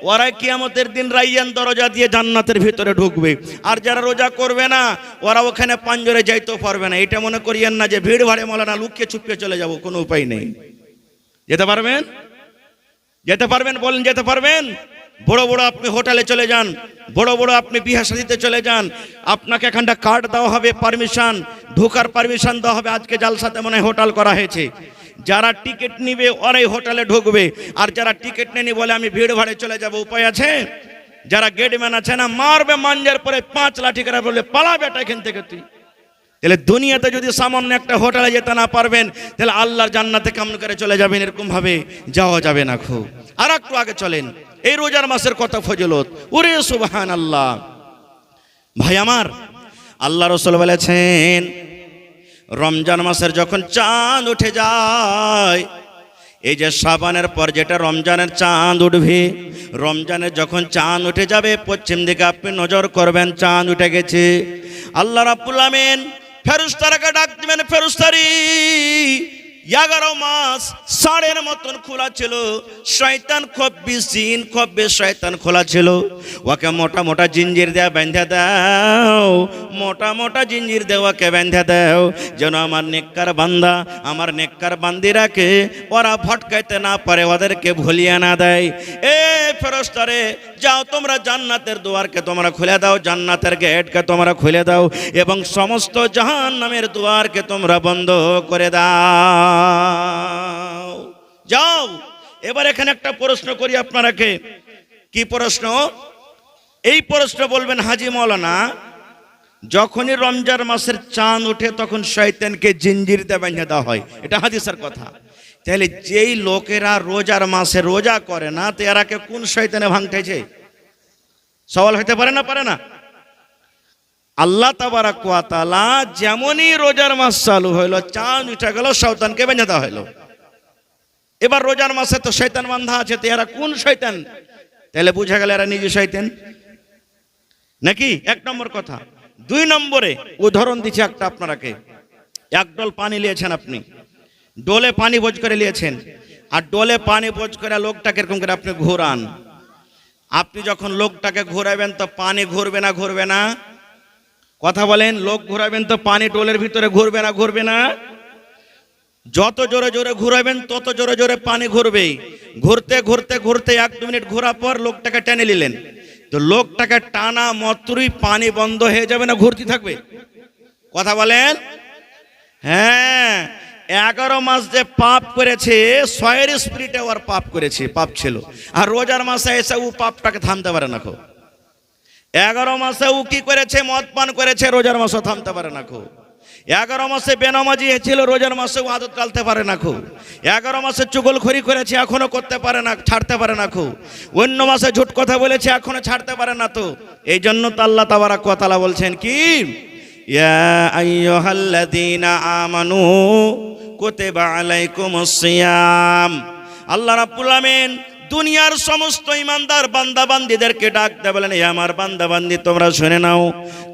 ওরা কিয়ামতের দিন রায়্যান দরজা দিয়ে জান্নাতের ভিতরে ঢুকবে, আর যারা রোজা করবে না ওরা ওখানে পাঞ্জরে যাইতেও পারবে না। এটা মনে করিয়েন না যে ভিড় ভাড়ে মৌলানা লুকিয়ে চুপিয়ে চলে যাব, কোনো উপায় নেই। যেতে পারবেন? যেতে পারবেন? বলেন, যেতে পারবেন? বড় বড় আপনি হোটেলে চলে যান, বড় বড় আপনি বিয়ে শাদীতে চলে যান, আপনাকে এখানটা কার্ড দেওয়া হবে, পারমিশন, ঢোকার পারমিশন দেওয়া হবে। আজকে জালসাতে মনে হয় হোটেল করা হয়েছে, যারা টিকিট নিবে ওরাই হোটেলে ঢুকবে, আর যারা টিকিট নেনি বলে আমি ভিড় ভাড়ে চলে যাব, উপায় আছে? যারা গেটম্যান আছে না, মারবে মাঞ্জার পরে 5 লাঠি করে বলবে পালা বেটা এখান থেকে তুই। তাহলে দুনিয়াতে যদি সামান্য একটা হোটেলে যেতে না পারবেন, তাহলে আল্লাহর জান্নাতে কেমন করে চলে যাবেন? এরকম ভাবে যাওয়া যাবে না। খুব আর একটু আগে চলেন, এই রোজার মাসের কথা ফজিলত, ওরে সুবহানাল্লাহ। ভাই আমার, আল্লাহ রাসূল বলেছেন রমজান মাসের যখন চাঁদ উঠে যায়, এই যে শাবানের পর যেটা রমজানের চাঁদ উঠবে, রমজানের যখন চাঁদ উঠে যাবে, পশ্চিম দিকে আপনি নজর করবেন, চাঁদ উঠে গেছে। আল্লাহ রাব্বুল আমিন ফেরেশতাকে ডাক দিবেন, ফেরেশতারি 11 মাস সাড়ের মতন খোলা ছিল, শয়তান খুব বিশিন, খুব শয়তান খোলা ছিল, ওকে মোটা মোটা জিঞ্জির দেয়া বেঁধে দাও, মোটা মোটা জিঞ্জির দেওয়াকে বেঁধে দাও, যেন আমার নেককার বান্দা, আমার নেককার বান্দিরাকে ওরা ভটকাইতে না পারে, ওদেরকে ভুলিয়ে না দেয়। এ ফেরেশতারে, যাও তোমরা জান্নাতের দুয়ারকে তোমরা খুলে দাও, জান্নাতের গেটকে তোমরা খুলে দাও, এবং সমস্ত জাহান্নামের দুয়ারকে তোমরা বন্ধ করে দাও। যাও। এবার এখানে একটা প্রশ্ন করি আপনারাকে। কি প্রশ্ন? এই প্রশ্ন বলবেন হাজী মাওলানা, যখনই রমজান মাসের চাঁদ ওঠে তখন শয়তানকে জিঞ্জির দিয়ে বেঁধে দেওয়া হয়, এটা হাদিসের কথা। তাহলে যেই লোকেরা রোজার মাসে রোজা করে না, তো এরাকে কোন শয়তানে ভাঙতেছে? সওয়াল হইতে পারে না? পারে না? আল্লাহ তাবারাক ওয়া তাআলা যেমনই রোজার মাস চালু হইলো, চাঁদ উঠে গেল, শয়তানকে বেঁধে দেওয়া হইলো। এবার রোজার মাসে তো শয়তান বান্ধা আছে, তো এরা কোন শয়তান? তাহলে বুঝা গেল এরা নিজে শয়তান নাকি? 1 নম্বর কথা। 2 নম্বরে উদাহরণ দিচ্ছি একটা আপনারাকে। এক ডোল পানি নিয়েছেন আপনি, ডোলে পানি বোঝ করে নিয়েছেন, আর ডোলে পানি বোঝ করে লোকটাকে এরকম করে আপনি ঘোরান। আপনি যখন লোকটাকে ঘোরাবেন তো পানি ঘুরবে না? ঘুরবে না? কথা বলেন। লোক ঘোরাবেন তো পানি ডোলের ভিতরে ঘুরবে না? ঘুরবে না? যত জোরে জোরে ঘুরাবেন তত জোরে জোরে পানি ঘুরবে। ঘুরতে ঘুরতে ঘুরতে 1-2 মিনিট ঘোরার পর লোকটাকে টেনে নিলেন, তো লোকটাকে টানা মাত্রই পানি বন্ধ হয়ে যাবে না ঘুরতে থাকবে? কথা বলেন। হ্যাঁ, 11 মাস যে পাপ করেছে, 6 স্পিরিটে ওর পাপ করেছে, পাপ ছিল। আর রোজার মাসে এসে ও পাপটাকে থামতে পারে না। 11 মাসে ও কি করেছে? মদ পান করেছে, রোজার মাসে থামতে পারে না। 11 মাসে বেনামাজি ছিল, রোজার মাসে ও আদত কালতে পারে না। 11 মাসে চুগলখড়ি করেছে, এখনো করতে পারে না, ছাড়তে পারে না। অন্য মাসে ঝুট কথা বলেছে, এখনো ছাড়তে পারে না। তো এই জন্য তো আল্লাহ তাবারাক ওয়া তাআলা বলছেন কি, ইয়া আইয়ুহাল্লাযীনা আমানু কুতিবা আলাইকুমুস সিয়াম। আল্লাহ রাব্বুল আমিন দুনিয়ার সমস্ত ইমানদার বান্দা বান্দীদেরকে ডাকতে বলেন, এ আমার বান্দা বান্দি তোমরা শুনে নাও,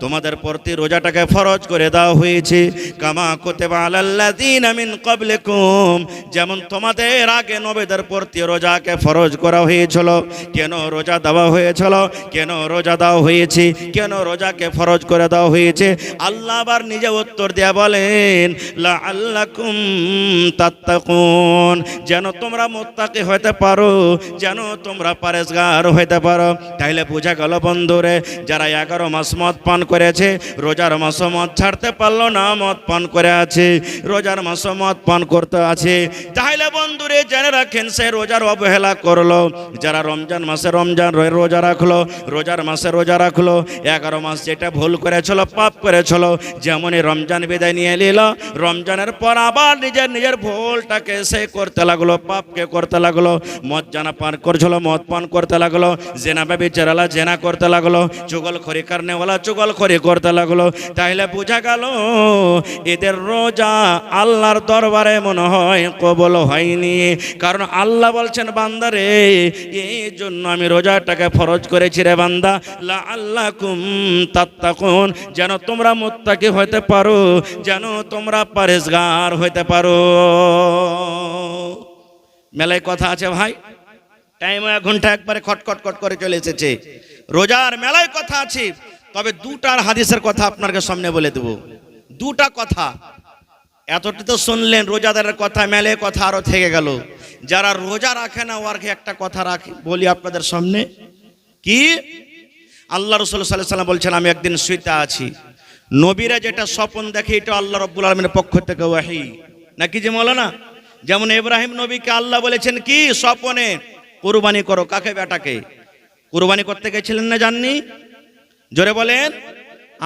তোমাদের প্রতি রোজাটাকে ফরজ করে দেওয়া হয়েছে, কামা কুতিবা আলাল্লাযীনা মিন ক্বাবলিকুম, যেমন তোমাদের আগে নবীদের প্রতি রোজাকে ফরজ করা হয়েছিল। কেন রোজা দেওয়া হয়েছিল? কেন রোজা দেওয়া হয়েছে? কেন রোজাকে ফরজ করে দেওয়া হয়েছে? আল্লাহ আবার নিজে উত্তর দেয়া বলেন, লাআল্লাকুম তাত্তাকুন, যেন তোমরা মুত্তাকি হতে পারো, যেন তোমরা পরেজগার হইতে পারো। তাইলে বোঝা গেল বন্ধুরে, যারা 11 মাস মদ পান করেছে, রোজার মাস মদ ছাড়তে পারলো না, মদ পান করে আছে, রোজার মাস মদ পান করতে আছে, তাহলে বন্ধুরে জেনে রাখেন সে রোজার অবহেলা করলো। যারা রমজান মাসে রোজা রাখলো, রোজার মাসে রোজা রাখলো, 11 মাস যেটা ভুল করেছিল, পাপ করেছিল, যেমনই রমজান বিদায় নিয়ে নিল, রমজানের পর আবার নিজের ভুলটাকে সে করতে লাগলো, পাপকে করতে লাগলো। মদ জানা পান করছিল, মদ পান করতে লাগলো, জেনা ব্যভিচারালা জেনা করতে লাগলো, চুগলখড়ি কারনেওয়ালা চুগলখড়ি করতে লাগলো। তাইলে বোঝা গেল এদের রোজা আল্লাহর দরবারে মনে হয় কবুল হয়নি। কারণ আল্লাহ বলছেন, বান্দারে এই জন্য আমি রোজাটাকে ফরজ করেছি রে বান্দা, লাআল্লাকুম তাত্তাকুন, যেন তোমরা মুত্তাকি হইতে পারো, যেন তোমরা পরেজগার হইতে পারো। মেলায় কথা আছে ভাই, টাইম 1 ঘন্টা একবারে খটখট করে চলে এসেছে। রোজার মেলায় কথা আছে, তবে 2টার হাদিসের কথা আপনাকে সামনে বলে দেব। 2টা কথা, এতটি তো শুনলেন রোজাদারের কথা, মেলায় কথা আরো থেকে গেল। যারা রোজা রাখে না ওরকে একটা কথা রাখি বলি আপনাদের সামনে। কি? আল্লাহ রাসূল সাল্লাল্লাহু আলাইহি ওয়াসাল্লাম বলছেন, আমি একদিন শুইতে আছি, নবীরা যেটা স্বপ্ন দেখে এটা আল্লাহ রাব্বুল আলামিনের পক্ষ থেকে ওয়াহী, নাকি যে মাওলানা? যেমন ইব্রাহিম নবীকে আল্লাহ বলেছেন কি স্বপ্নে, কুরবানি করো, কাকে? বেটাকে। কুরবানি করতে গেছিলেন না, যাননি? জোরে বলেন।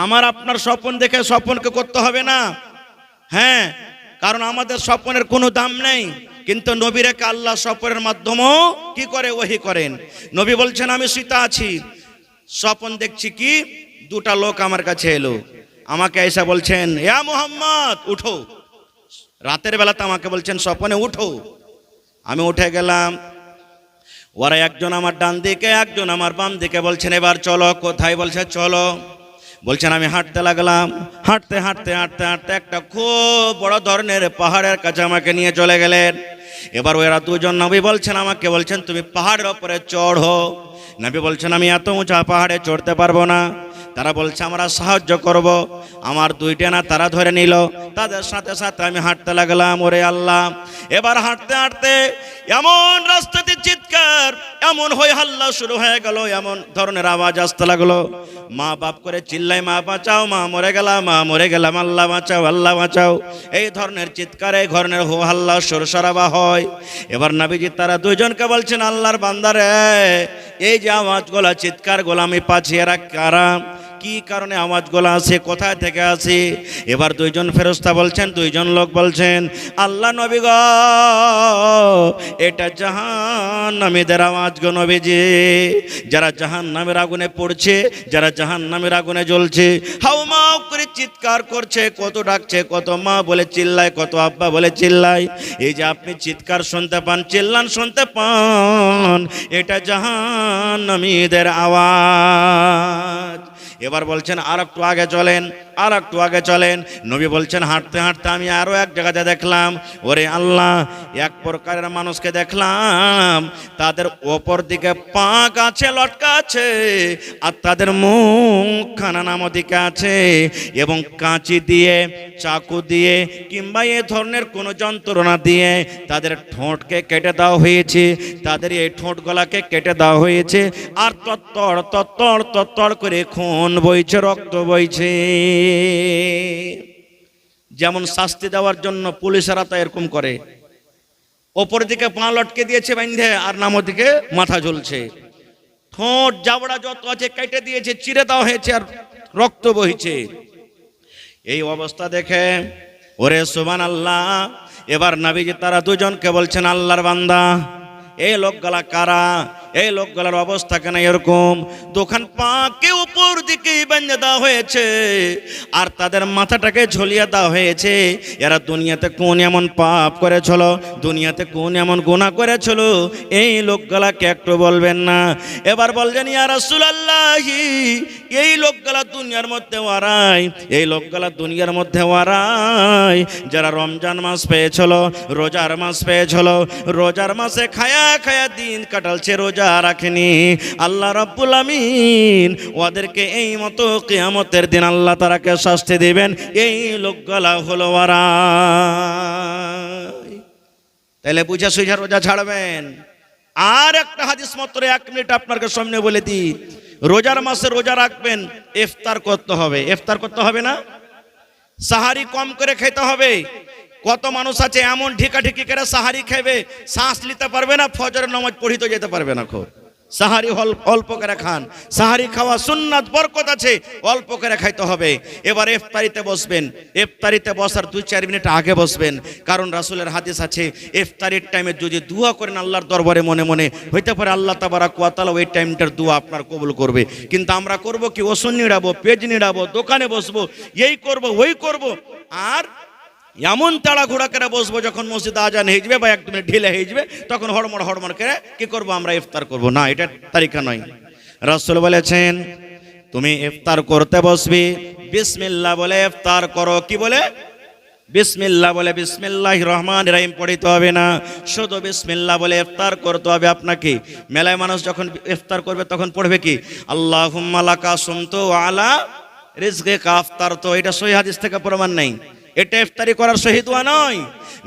আমার আপনার স্বপ্ন দেখে স্বপ্নকে করতে হবে না। হ্যাঁ, কারণ আমাদের স্বপ্নের কোনো দাম নেই, কিন্তু নবীকে আল্লাহ স্বপ্নের মাধ্যমেও কি করে? ওহী করেন। নবী বলছেন আমি শুতে আছি, স্বপ্ন দেখছি কি দুটা লোক আমার কাছে এলো, আমাকে এসে বলছেন ইয়া মুহাম্মদ উঠো। রাতের বেলাতে আমাকে বলছেন স্বপ্নে উঠো। আমি উঠে গেলাম। ওরা একজন আমার ডান দিকে, একজন আমার বাম দিকে। বলছেন এবার চলো। কোথায়? বলছে চলো। বলছেন আমি হাঁটতে লাগলাম। হাঁটতে হাঁটতে হাঁটতে হাঁটতে একটা খুব বড় ধরনের পাহাড়ের কাছে আমাকে নিয়ে চলে গেলেন। এবার ওরা দুজন নবী বলছেন আমাকে, বলছেন তুমি পাহাড়ের ওপরে চড়ো। নবী বলছেন আমি এত উঁচা পাহাড়ে চড়তে পারবো না। তারা বলছে আমরা সাহায্য করব। আমার দুইটা না তারা ধরে নিল, তাদের সাথে সাথে আমি হাঁটতে লাগলাম। ওরে আল্লাহ, এবার হাঁটতে হাঁটতে এমন রাস্তাতে চিৎকার, এমন হই হাল্লা শুরু হয়ে গেল, এমন ধরনের আওয়াজ আসতে লাগলো। মা বাপ করে চিল্লাই মা বাঁচাও, মা মরে গেলাম, মা মরে গেলাম, আল্লাহ বাঁচাও, আল্লাহ বাঁচাও। এই ধরনের চিৎকার, এই ধরনের হো হাল্লা সরসরাবা হয়। এবার নবীজি তারা দুইজনকে বলছেন আল্লাহর বান্দারে, এই যে আওয়াজগুলা চিৎকারগুলো আমি পাচ্ছি, এরা কারা? কি কারণে আওয়াজগুলো আছে, কোথায় থেকে আসে? এবার দুইজন ফেরেশতা বলছেন, দুইজন লোক বলছেন আল্লাহ নবী গো, এটা জাহান্নামীদের আওয়াজ গো নবীজি। যারা জাহান্নামের আগুনে পড়ছে, যারা জাহান্নামের আগুনে জ্বলছে, হাউমাউ করে চিৎকার করছে, কত ডাকছে, কত মা বলে চিল্লায়, কত আব্বা বলে চিল্লায়। এই যে আপনি চিৎকার শুনতে পান, চিল্লান শুনতে পান, এটা জাহান্নামীদের আওয়াজ। এবার বলছেন আর একটু আগে চলেন, আর একটু আগে চলেন। নবী বলছেন হাঁটতে হাঁটতে আমি আরো এক জায়গাতে দেখলাম, ওরে আল্লাহ, এক প্রকারের মানুষকে দেখলাম, তাদের ওপর দিকে পা গাছে লটকা আছে, আর তাদের মুখখানা নামো দিকে আছে, এবং কাঁচি দিয়ে, চাকু দিয়ে, কিংবা এ ধরনের কোনো যন্ত্রণা দিয়ে তাদের ঠোঁটকে কেটে দেওয়া হয়েছে, তাদের এই ঠোঁটগুলাকে কেটে দেওয়া হয়েছে, আর তত্তড় তত্তড় তত্তড় করে খুন বইছে, রক্ত বইছে। যেমন শাস্তি দেওয়ার জন্য পুলিশেরা তো এরকম করে, ওপর দিকে পা লটকে দিয়েছে বাইন্ধে, আর নামো দিকে মাথা ঝুলছে, ঠোঁট জাবড়া যত আছে কেটে দিয়েছে, চিরে দেওয়া হয়েছে, আর রক্ত বইছে। এই অবস্থা দেখে ওরে সুবহানাল্লাহ। এবার নবীজি তারা দুজনকে বলছেন আল্লাহর বান্দা, এই লোকগুলা কারা? এই লোকগুলার অবস্থা কেন এরকম? দোকান পাকে উপর দিকে বেঁধে দেওয়া হয়েছে, আর তাদের মাথাটাকে ঝুলিয়ে দেওয়া হয়েছে। এরা দুনিয়াতে কোন এমন পাপ করেছিল, দুনিয়াতে কোন এমন গুনাহ করেছিল, এই লোকগুলাকে একটু বলবেন না? এবার বলছেন ইয়া রাসূলুল্লাহ, এই লোকগুলা দুনিয়ার মধ্যে ওয়ারাই, এই লোকগুলা দুনিয়ার মধ্যে ওয়ারাই যারা রমজান মাস পেয়েছিল, রোজার মাস পেয়েছিল, রোজার মাসে খায়া খায়া দিন কাটালছে, রোজা রাখেনি। আল্লাহ রাব্বুল আমিন ওদেরকে এই মতো কিয়ামতের দিন আল্লাহ তাআলাকে শাস্তি দিবেন। এই লোকগুলা হলো ওরা। তাহলে বুঝা সুঝা রোজা ছাড়বেন। আর একটা হাদিস মাত্র 1 মিনিট আপনাদের সামনে বলে দিই। রোজার মাসে রোজা রাখবেন, ইফতার করতে হবে। ইফতার করতে হবে না? সাহারি কম করে খেতে হবে। কত মানুষ আছে এমন ঢিকাঢিকি করে সাহারি খাবে, শ্বাস নিতে পারবে না, ফজরের নামাজ পড়িতে যেতে পারবে না। খুব সাহারি অল্প করে খান। সাহারি খাওয়া সুন্নাত, বরকত আছে, অল্প করে খাইতে হবে। এবার ইফতারিতে বসবেন, ইফতারিতে বসার 2-4 মিনিট আগে বসবেন, কারণ রাসূলের হাদিস আছে ইফতারির টাইমে যদি দোয়া করেন আল্লাহর দরবারে মনে মনে, হইতে পারে আল্লাহ তাবারাক ওয়া তাআলা ওই টাইমটার দোয়া আপনার কবুল করবে। কিন্তু আমরা করব কি? ওষুধ নিড়াবো, পেজ নিড়াবো, দোকানে বসবো, এই করব ওই করব, আর এমন তাড়াঘোড়া করে বসবো যখন মসজিদে আজান হয়ে যাবে বা 1 মিনিট ঢিলে হয়ে যাবে, তখন হড়মড় হড়মড় করে কি করব? আমরা ইফতার করব না। এটা তারিকা নয়। রাসূল বলেছেন তুমি ইফতার করতে বসবি, বিসমিল্লাহ বলে ইফতার করো। কি বলে? বিসমিল্লাহ বলে, বিসমিল্লাহির রহমানির রহিম পড়িতে হবে না, শুধু বিসমিল্লাহ বলে ইফতার করতে হবে আপনাকে। মেলায় মানুষ যখন ইফতার করবে তখন পড়বে কি? আল্লাহুম্মা লাকা সুমতু ওয়া আলা রিজকিকা আফতারতু। এটা সহিহ হাদিস থেকে প্রমাণ নাই। এটা ইফতারি করার সহিহ দোয়া নয়।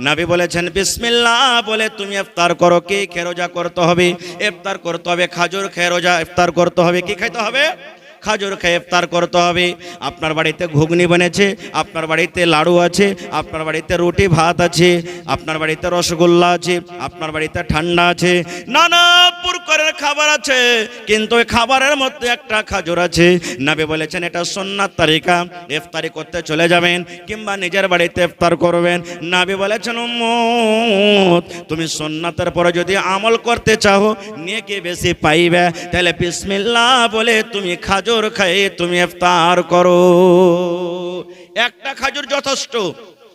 নবী বলেছেন বিসমিল্লাহ বলে তুমি ইফতার করো। কি খেয়ে রোজা করতে হবে? ইফতার করতে হবে খাজুর খেয়ে রোজা ইফতার করতে হবে। কি খাইতে হবে? খাজুর খেয়ে ইফতার করতে হবে। আপনার বাড়িতে ঘুগনি বনেছে, আপনার বাড়িতে লাড়ু আছে, আপনার বাড়িতে রুটি ভাত আছে, আপনার বাড়িতে রসগোল্লা আছে, আপনার বাড়িতে ঠান্ডা আছে, নানা ভরপুর করে খাবার আছে, কিন্তু ওই খাবারের মধ্যে একটা খাজুর আছে। নবী বলেছেন এটা সুন্নাত তরিকা, ইফতারি করতে চলে যাবেন কিংবা নিজের বাড়িতে ইফতার করবেন। নবী বলেছেন উম্মত তুমি সুন্নাতের পরে যদি আমল করতে চাও নেকি বেশি পাইবে, তাহলে বিসমিল্লাহ বলে তুমি খাজুর খেয়ে তুমি ইফতার করো। একটা খাজুর যথেষ্ট,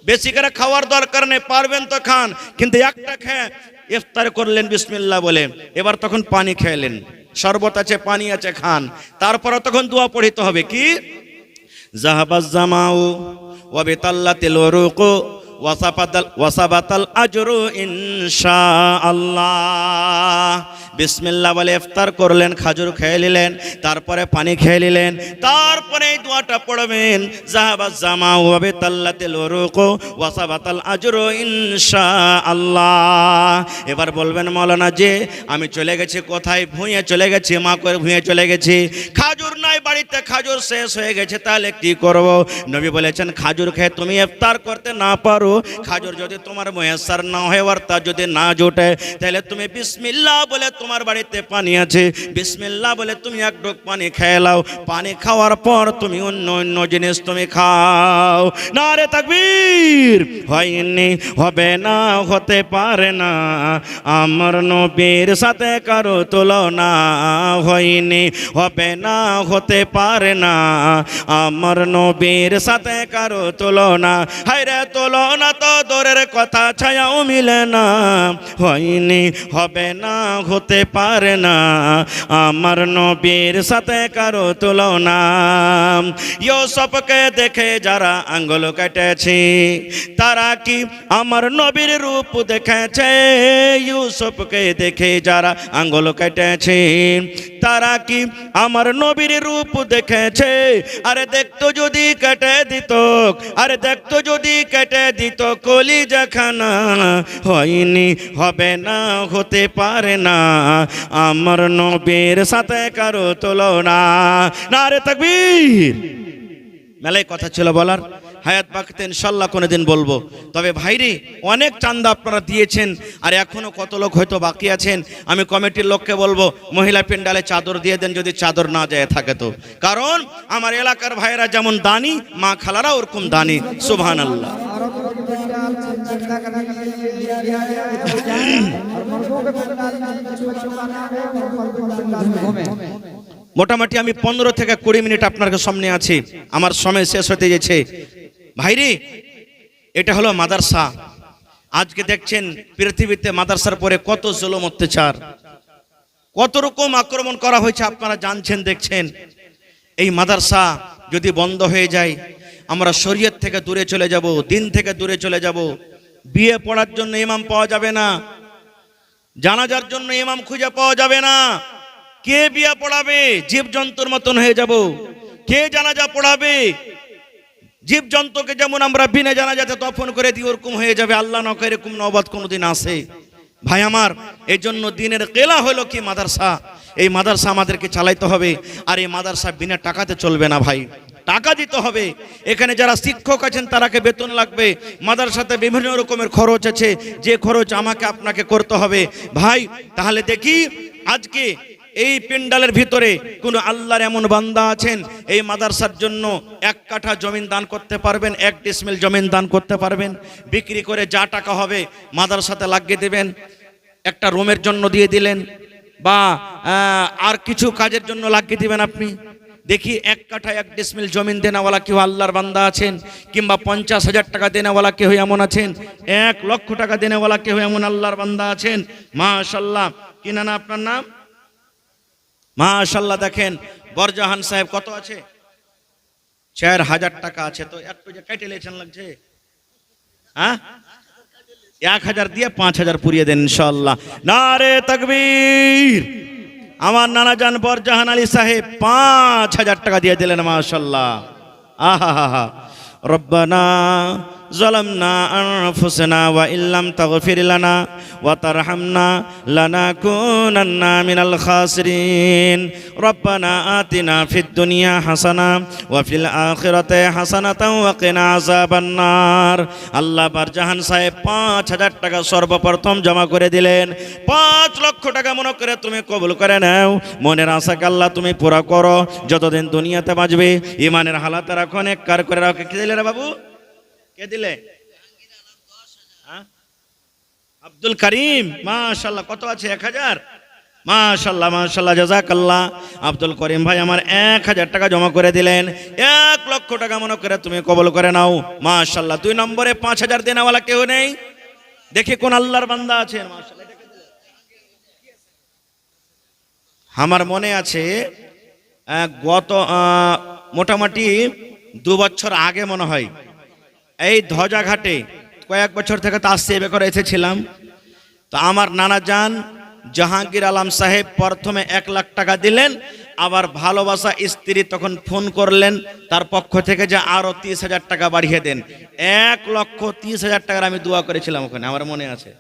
বেশি করে খাওয়ার দরকার নেই, পারবেন তো খান, কিন্তু একটা খেয়ে ইফতার করলেন বিসমিল্লাহ বলে। এবার তখন পানি খেলেন, শরবত আছে পানি আছে খান, তারপরে তখন দোয়া পড়িতে হবে কি জাহাবাজ জামাউ ওয়া বিতাল্লাতিল উরুকু ওয়াসাবাতাল আজরু ইনশাআল্লাহ। বিসমিল্লাহ বলে ইফতার করলেন, খাজুর খেয়ে নিলেন, তারপরে পানি খেয়ে নিলেন, তারপরে এই দোয়াটা পড়বেন জাহাবাজ জামাউ ওয়া বিতাল্লাতিল উরুকু ওয়াসাবাতাল আজরু ইনশাআল্লাহ। এবার বলবেন মাওলানা যে আমি চলে গেছি কোথায়, ভুঁয়ে চলে গেছি, মা করে ভুঁয়ে চলে গেছি, খাজুর নাই বাড়িতে, খাজুর শেষ হয়ে গেছে, তাহলে কি করব? নবী বলেছেন খাজুর খেয়ে তুমি ইফতার করতে না পারো, খাজুর যদি তোমার মুয়াজ্জার না হয় আর তা যদি না জোটে, তাহলে তুমি বিসমিল্লাহ বলে তোমার বাড়িতে পানি আছে, বিসমিল্লাহ বলে তুমি এক ঢোক পানি খেয়ে নাও, পানি খাওয়ার পর তুমি অন্য অন্য জিনিস তুমি খাও। নারে তাকবীর। হয়নি, হবে না, হতে পারে না, আমার নবীর সাথে কারো তুলনা, হয়নি, হবে না, হতে পারে না, আমার নবীর সাথে কারো তুলনা, হায়রে তুলনা তো দূরের কথা, ছায়াও মিলে না, হয়নি, হবে না, হতে পারে না, আমার নবীর সাথে কারো তুলনা। ইউসুফকে দেখে যারা আঙ্গুল কেটেছে তারা কি আমার নবীর রূপ দেখেছে? ইউসুফকে দেখে যারা আঙ্গুল কেটেছে তারা কি আমার নবীর রূপ দেখেছে? আরে দেখতো যদি কেটে দিত, আরে দেখতো যদি কেটে দিত কলিজাখানা, হয়নি, হবে না, হতে পারে না, আমার নবীর সাথে কারো তুলনা। নারে তাকবীর। মেলায় কথা ছিল বলার, হায়াত বাকিতে ইনশাল্লাহ কোনোদিন বলবো। তবে ভাইরি অনেক চান্দা আপনারা দিয়েছেন, আর এখনো কত লোক হয়তো বাকি আছেন। আমি কমিটির লোককে বলবো মহিলা পেন্ডালে চাদর দিয়ে দেন, যদি চাদর না যায় থাকে তো, কারণ আমার এলাকার ভাইয়েরা যেমন দানি, মা খালারা ওরকম দানি। সুবহানাল্লাহ। মোটামুটি আমি 15 থেকে 20 মিনিট আপনার সামনে আছি, আমার সময় শেষ হতে যাচ্ছে। ভাইরে এটা হলো মাদ্রাসা। আজকে দেখছেন পৃথিবীতে মাদ্রাসার পরে কত জুলুম অত্যাচার, কত রকম আক্রমণ করা হয়েছে, আপনারা জানছেন দেখছেন। এই মাদ্রাসা যদি বন্ধ হয়ে যায় আমরা শরীয়ত থেকে দূরে চলে যাব, দিন থেকে দূরে চলে যাব। বিয়ে পড়ার জন্য ইমাম পাওয়া যাবে না, জানাজার জন্য ইমাম খুঁজে পাওয়া যাবে না। কে বিয়ে পড়াবে? জীবজন্তুর মতন হয়ে যাব। কে জানাজা পড়াবে? জীবজন্তুকে যেমন আমরা বিনা জানাজাতে দফন করে দিই ওরকম হয়ে যাবে। আল্লাহ না করে এরকম নওবত কোনোদিন আসে। ভাই আমার, এই জন্য দিনের কেলা হলো কি মাদ্রাসা। এই মাদ্রাসা আমাদেরকে চালাইতে হবে, আর এই মাদ্রাসা বিনা টাকাতে চলবে না ভাই, টাকা দিতে হবে। এখানে যারা শিক্ষক আছেন তারাকে বেতন লাগবে, মাদ্রাসাতে বিভিন্ন রকমের খরচ আছে, যে খরচ আমাকে আপনাকে করতে হবে ভাই। তাহলে দেখি আজকে এই পেন্ডালের ভিতরে কোন আল্লাহর এমন বান্দা আছেন এই মাদ্রাসার জন্য 1 কাঠা জমিন দান করতে পারবেন, 1 ডিসমিল জমিন দান করতে পারবেন, বিক্রি করে যা টাকা হবে মাদ্রাসাতে লাগিয়ে দেবেন, একটা রুমের জন্য দিয়ে দিলেন, বা আর কিছু কাজের জন্য লাগিয়ে দিবেন আপনি। দেখি 1 কাঠা 1 ডিসমিল জমিন দেনাওয়ালা কেউ আল্লাহর বান্দা আছেন, কিংবা 50,000 টাকা দেনাওয়ালা কেউ এমন আছেন, 1 লক্ষ টাকা দেনাওয়ালা কেউ এমন আল্লাহর বান্দা আছেন। মাশাআল্লাহ। কি না আপনার নাম? মাশাআল্লাহ। দেখেন বরজাহান সাহেব কত আছে? 4000 টাকা আছে। তো একটু যে কেটে লেছেন লাগছে, হ্যাঁ 1000 দিয়ে 5000 পুরিয়ে দেন ইনশাআল্লাহ। নারে তাকবীর। আমার নানা জান বরজাহান আলী সাহেব 5000 টাকা দিয়ে দিলেন। মাশাআল্লাহ। আহা হা হা। রব্বানা যালামনা আনফুসানা ওয়া ইল্লাম তাগফির লানা ওয়া তারহামনা লানাকুনান্না মিনাল খাসিরিন রব্বানা আতিনা ফিদ দুনিয়া হাসানা ওয়া ফিল আখিরাতি হাসানাতাও ওয়া কিনা আযাবান নার। আল্লাহ বারজাহান সাহেব 5,000 টাকা সর্বপ্রথম জমা করে দিলেন। 5 লক্ষ টাকা মনে করে তুমি কবুল করে নাও। মনের আশাকে আল্লাহ তুমি পুরা করো। যতদিন দুনিয়াতে বাঁচবে ইমানের হালাতে রাখো, নেককার করে রাখো। কে দিলে রে বাবু? কে দিলে? আব্দুল করিম, মাশাআল্লাহ। কত আছে? 1000। মাশাআল্লাহ মাশাআল্লাহ, জাযাকাল্লাহ। আব্দুল করিম ভাই আমার 1000 টাকা জমা করে দিলেন। 1 লক্ষ টাকা মনে করে তুমি কবুল করে নাও। মাশাআল্লাহ। 2 নম্বরে 5000 দেনাওয়ালা কেউ নেই? দেখি কোন আল্লাহর বান্দা আছেন। মাশাআল্লাহ। আমার মনে আছে গত মোটামুটি 2 বছর আগে মনে হয় এই ধ্বজাঘাটে কয়েক বছর থেকে তার সেবে করে এসেছিলাম। তো আমার নানা জান জাহাঙ্গীর আলম সাহেব প্রথমে 1 লাখ টাকা দিলেন, আবার ভালোবাসা স্ত্রী তখন ফোন করলেন তার পক্ষ থেকে যে আরো 30,000 টাকা বাড়িয়ে দেন। 1,30,000 টাকার আমি দোয়া করেছিলাম ওখানে, আমার মনে আছে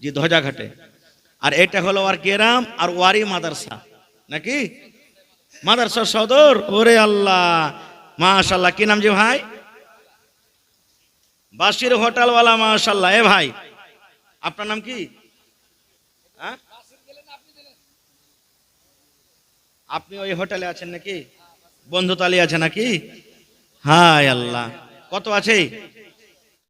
জি, ধ্বজাঘাটে। আর এটা হলো আর গ্রাম আর ওয়ারি মাদ্রাসা, নাকি মাদ্রাসা সদর। ওরে আল্লাহ, মাশাআল্লাহ। কি নাম জি ভাই? বাসির হোটেলওয়ালা, মাশাআল্লাহ। এ ভাই আপনার নাম কি? আপনি ওই হোটেলে আছেন নাকি? বন্ধুতালি আছে নাকি? হায় আল্লাহ। কত আছে?